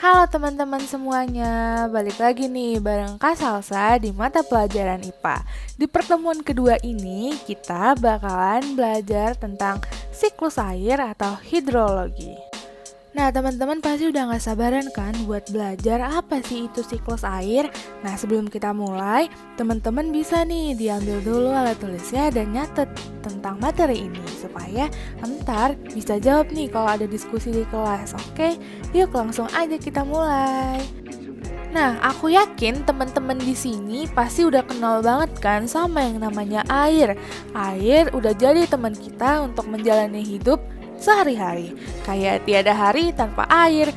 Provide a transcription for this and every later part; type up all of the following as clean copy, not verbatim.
Halo teman-teman semuanya, balik lagi nih bareng Kak Salsa di mata pelajaran IPA. Di pertemuan kedua ini kita bakalan belajar tentang siklus air atau hidrologi. Nah teman-teman pasti udah gak sabaran kan buat belajar apa sih itu siklus air. Nah sebelum kita mulai, teman-teman bisa nih diambil dulu alat tulisnya dan nyatet tentang materi ini supaya ntar bisa jawab nih kalau ada diskusi di kelas. Oke, yuk langsung aja kita mulai. Nah, aku yakin teman-teman di sini pasti udah kenal banget kan sama yang namanya air. Air udah jadi teman kita untuk menjalani hidup sehari-hari. Kayak tiada hari tanpa air.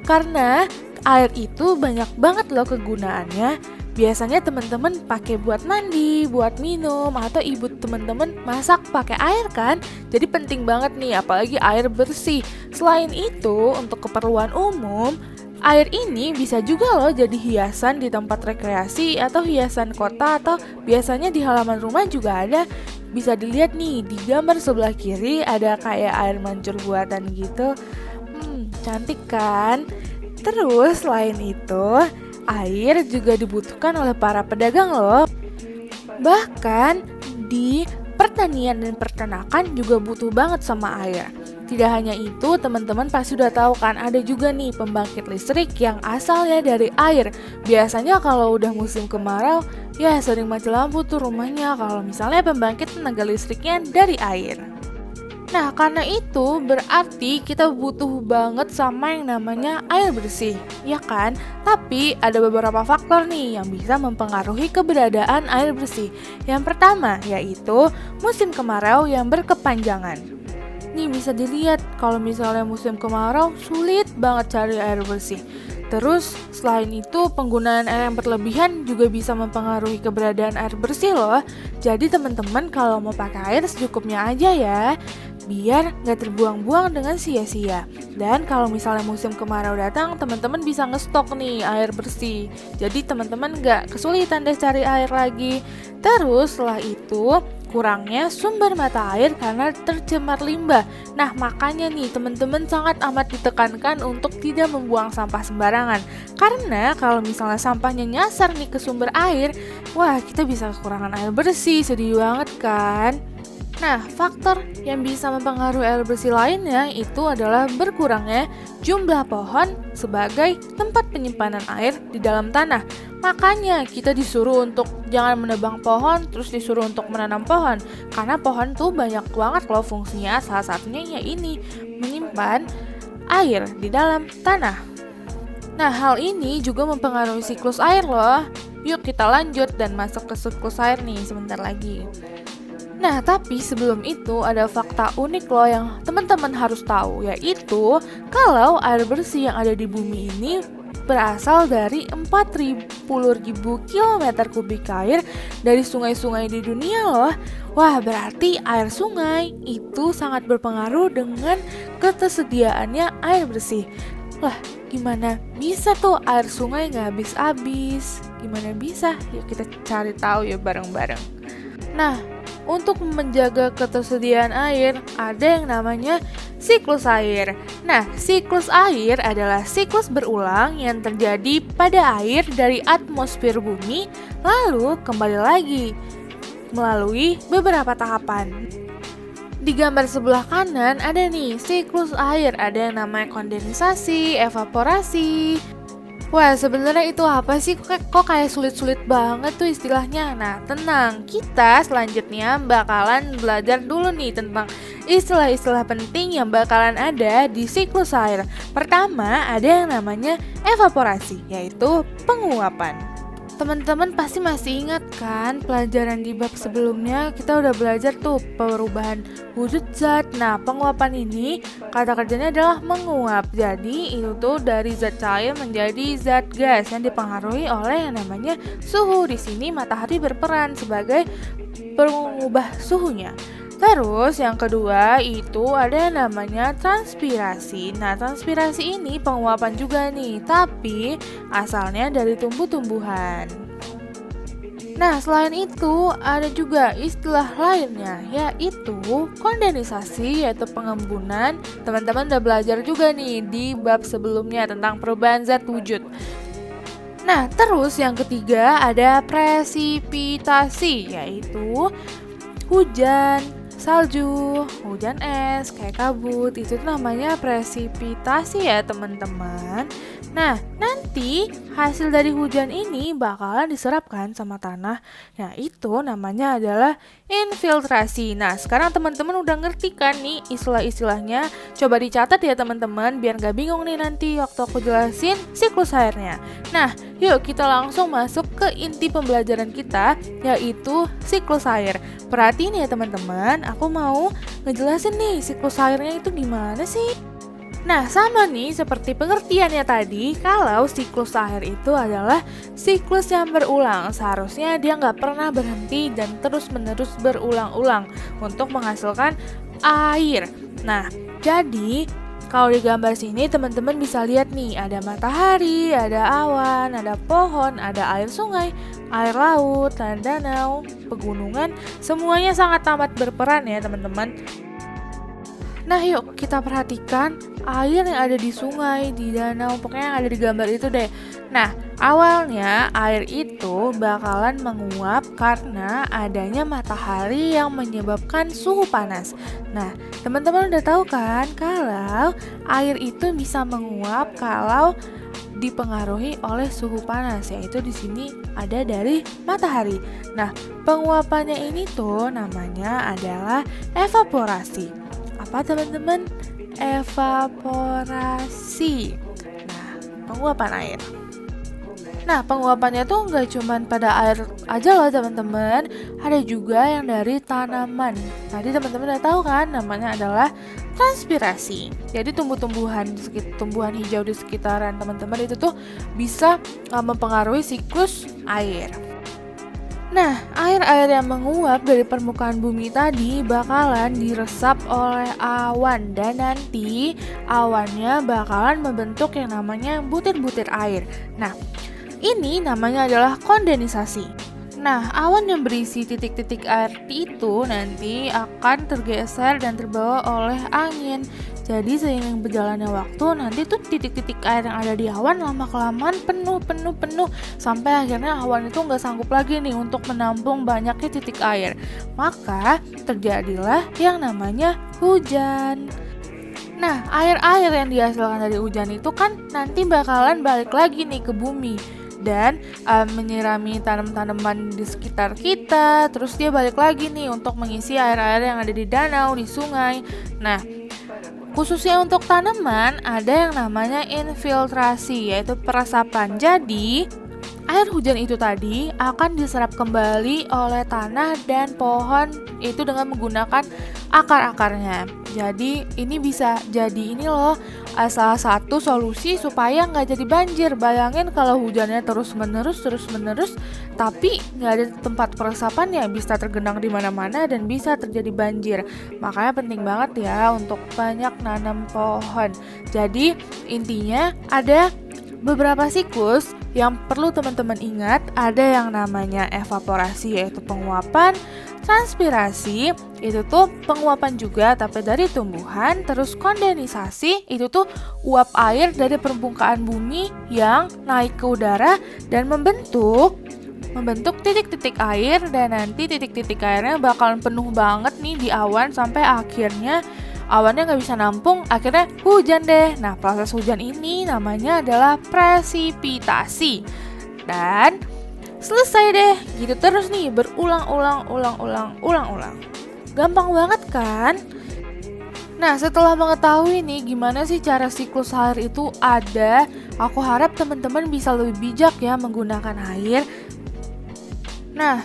Karena air itu banyak banget loh kegunaannya. Biasanya teman-teman pakai buat mandi, buat minum, atau ibu teman-teman masak pakai air kan? Jadi penting banget nih, apalagi air bersih. Selain itu, untuk keperluan umum, air ini bisa juga loh jadi hiasan di tempat rekreasi atau hiasan kota atau biasanya di halaman rumah juga ada. Bisa dilihat nih di gambar sebelah kiri ada kayak air mancur buatan gitu. Cantik kan? Terus selain itu, air juga dibutuhkan oleh para pedagang loh. Bahkan di pertanian dan peternakan juga butuh banget sama air. Tidak hanya itu, teman-teman pasti udah tahu kan ada juga nih pembangkit listrik yang asalnya dari air. Biasanya kalau udah musim kemarau, ya sering mati lampu tuh rumahnya kalau misalnya pembangkit tenaga listriknya dari air. Nah, karena itu berarti kita butuh banget sama yang namanya air bersih, ya kan? Tapi ada beberapa faktor nih yang bisa mempengaruhi keberadaan air bersih. Yang pertama yaitu musim kemarau yang berkepanjangan. Nih bisa dilihat kalau misalnya musim kemarau sulit banget cari air bersih. Terus selain itu penggunaan air yang berlebihan juga bisa mempengaruhi keberadaan air bersih loh. Jadi teman-teman kalau mau pakai air secukupnya aja ya, biar nggak terbuang-buang dengan sia-sia. Dan kalau misalnya musim kemarau datang, teman-teman bisa ngestok nih air bersih. Jadi teman-teman nggak kesulitan deh cari air lagi. Terus setelah itu kurangnya sumber mata air karena tercemar limbah. Nah makanya nih teman-teman sangat amat ditekankan untuk tidak membuang sampah sembarangan. Karena kalau misalnya sampahnya nyasar nih ke sumber air, wah kita bisa kekurangan air bersih, sedih banget kan? Nah, faktor yang bisa mempengaruhi air bersih lainnya itu adalah berkurangnya jumlah pohon sebagai tempat penyimpanan air di dalam tanah. Makanya kita disuruh untuk jangan menebang pohon, terus disuruh untuk menanam pohon. Karena pohon tuh banyak banget loh fungsinya, salah satunya ya ini, menyimpan air di dalam tanah. Nah, hal ini juga mempengaruhi siklus air loh. Yuk kita lanjut dan masuk ke siklus air nih sebentar lagi. Nah, tapi sebelum itu ada fakta unik loh yang teman-teman harus tahu, yaitu kalau air bersih yang ada di bumi ini berasal dari 40.000 km kubik air dari sungai-sungai di dunia loh. Wah, berarti air sungai itu sangat berpengaruh dengan ketersediaannya air bersih. Wah, gimana bisa tuh air sungai nggak habis-habis? Gimana bisa? Yuk kita cari tahu ya bareng-bareng. Nah, untuk menjaga ketersediaan air, ada yang namanya siklus air. Nah, siklus air adalah siklus berulang yang terjadi pada air dari atmosfer bumi, lalu kembali lagi melalui beberapa tahapan. Di gambar sebelah kanan ada nih siklus air, ada yang namanya kondensasi, evaporasi. Wah, sebenarnya itu apa sih? Kok kayak sulit-sulit banget tuh istilahnya? Nah, tenang. Kita selanjutnya bakalan belajar dulu nih tentang istilah-istilah penting yang bakalan ada di siklus air. Pertama, ada yang namanya evaporasi, yaitu penguapan. Teman-teman pasti masih ingat kan pelajaran di bab sebelumnya kita udah belajar tuh perubahan wujud zat. Nah, penguapan ini kata kerjanya adalah menguap. Jadi itu tuh dari zat cair menjadi zat gas yang dipengaruhi oleh yang namanya suhu. Di sini matahari berperan sebagai pengubah suhunya. Terus yang kedua itu ada yang namanya transpirasi. Nah, transpirasi ini penguapan juga nih, tapi asalnya dari tumbuh-tumbuhan. Nah, selain itu ada juga istilah lainnya, yaitu kondensasi, yaitu pengembunan. Teman-teman udah belajar juga nih di bab sebelumnya tentang perubahan zat wujud. Nah, terus yang ketiga ada presipitasi, yaitu hujan, salju, hujan es, kayak kabut, itu namanya presipitasi ya teman-teman. Nah, nanti hasil dari hujan ini bakalan diserapkan sama tanah. Nah, itu namanya adalah infiltrasi. Nah, sekarang teman-teman udah ngerti kan nih istilah-istilahnya? Coba dicatat ya teman-teman, biar gak bingung nih nanti waktu aku jelasin siklus airnya. Nah, yuk kita langsung masuk ke inti pembelajaran kita, yaitu siklus air. Perhatiin ya teman-teman, aku mau ngejelasin nih siklus airnya itu gimana sih? Nah, sama nih seperti pengertiannya tadi, kalau siklus air itu adalah siklus yang berulang. Seharusnya dia nggak pernah berhenti dan terus-menerus berulang-ulang untuk menghasilkan air. Nah, jadi kalau di gambar sini teman-teman bisa lihat nih, ada matahari, ada awan, ada pohon, ada air sungai, air laut, dan danau, pegunungan, semuanya sangat amat berperan ya teman-teman. Nah, yuk kita perhatikan air yang ada di sungai, di danau, pokoknya yang ada di gambar itu deh. Nah, awalnya air itu bakalan menguap karena adanya matahari yang menyebabkan suhu panas. Nah, teman-teman udah tahu kan kalau air itu bisa menguap kalau dipengaruhi oleh suhu panas, yaitu di sini ada dari matahari. Nah, penguapannya ini tuh namanya adalah evaporasi. Apa teman-teman? Evaporasi. Nah, penguapan air. Nah, penguapannya tuh nggak cuma pada air aja loh teman-teman, ada juga yang dari tanaman. Tadi teman-teman udah tahu kan, namanya adalah transpirasi. Jadi tumbuhan hijau di sekitaran teman-teman itu tuh bisa mempengaruhi siklus air. Nah, air-air yang menguap dari permukaan bumi tadi bakalan diresap oleh awan, dan nanti awannya bakalan membentuk yang namanya butir-butir air. Nah, ini namanya adalah kondensasi. Nah, awan yang berisi titik-titik air itu nanti akan tergeser dan terbawa oleh angin. Jadi seiring berjalannya waktu, nanti tuh titik-titik air yang ada di awan lama-kelamaan penuh sampai akhirnya awan itu nggak sanggup lagi nih untuk menampung banyaknya titik air. Maka terjadilah yang namanya hujan. Nah, air-air yang dihasilkan dari hujan itu kan nanti bakalan balik lagi nih ke bumi dan menyirami tanam-tanaman di sekitar kita. Terus dia balik lagi nih untuk mengisi air-air yang ada di danau, di sungai. Nah, khususnya untuk tanaman ada yang namanya infiltrasi, yaitu peresapan. Jadi air hujan itu tadi akan diserap kembali oleh tanah dan pohon itu dengan menggunakan akar-akarnya. Jadi ini bisa jadi salah satu solusi supaya nggak jadi banjir. Bayangin kalau hujannya terus menerus, tapi nggak ada tempat peresapan, ya bisa tergenang di mana-mana dan bisa terjadi banjir. Makanya penting banget ya untuk banyak nanam pohon. Jadi intinya ada beberapa siklus yang perlu teman-teman ingat. Ada yang namanya evaporasi, yaitu penguapan. Transpirasi itu tuh penguapan juga tapi dari tumbuhan. Terus kondensasi itu tuh uap air dari permukaan bumi yang naik ke udara dan membentuk titik-titik air, dan nanti titik-titik airnya bakalan penuh banget nih di awan sampai akhirnya awannya nggak bisa nampung, akhirnya hujan deh. Nah, proses hujan ini namanya adalah presipitasi. Dan selesai deh, gitu terus nih, berulang-ulang. Gampang banget kan? Nah, setelah mengetahui nih gimana sih cara siklus air itu ada, aku harap teman-teman bisa lebih bijak ya menggunakan air. Nah,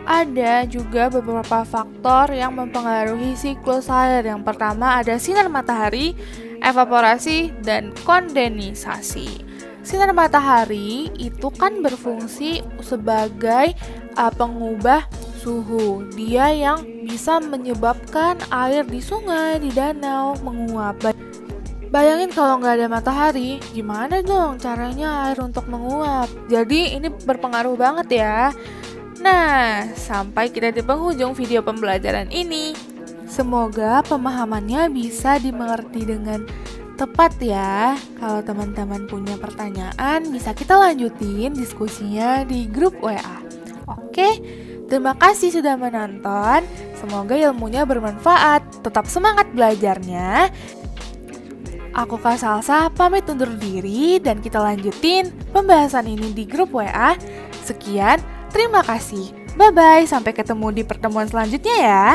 ada juga beberapa faktor yang mempengaruhi siklus air. Yang pertama ada sinar matahari, evaporasi, dan kondensasi. Sinar matahari itu kan berfungsi sebagai pengubah suhu. Dia yang bisa menyebabkan air di sungai, di danau menguap. Bayangin kalau nggak ada matahari, gimana dong caranya air untuk menguap? Jadi ini berpengaruh banget ya. Nah, sampai kita di penghujung video pembelajaran ini. Semoga pemahamannya bisa dimengerti dengan tepat ya. Kalau teman-teman punya pertanyaan, bisa kita lanjutin diskusinya di grup WA. Oke, terima kasih sudah menonton. Semoga ilmunya bermanfaat. Tetap semangat belajarnya. Aku Kak Salsa pamit undur diri dan kita lanjutin pembahasan ini di grup WA. Sekian, terima kasih. Bye-bye, sampai ketemu di pertemuan selanjutnya ya.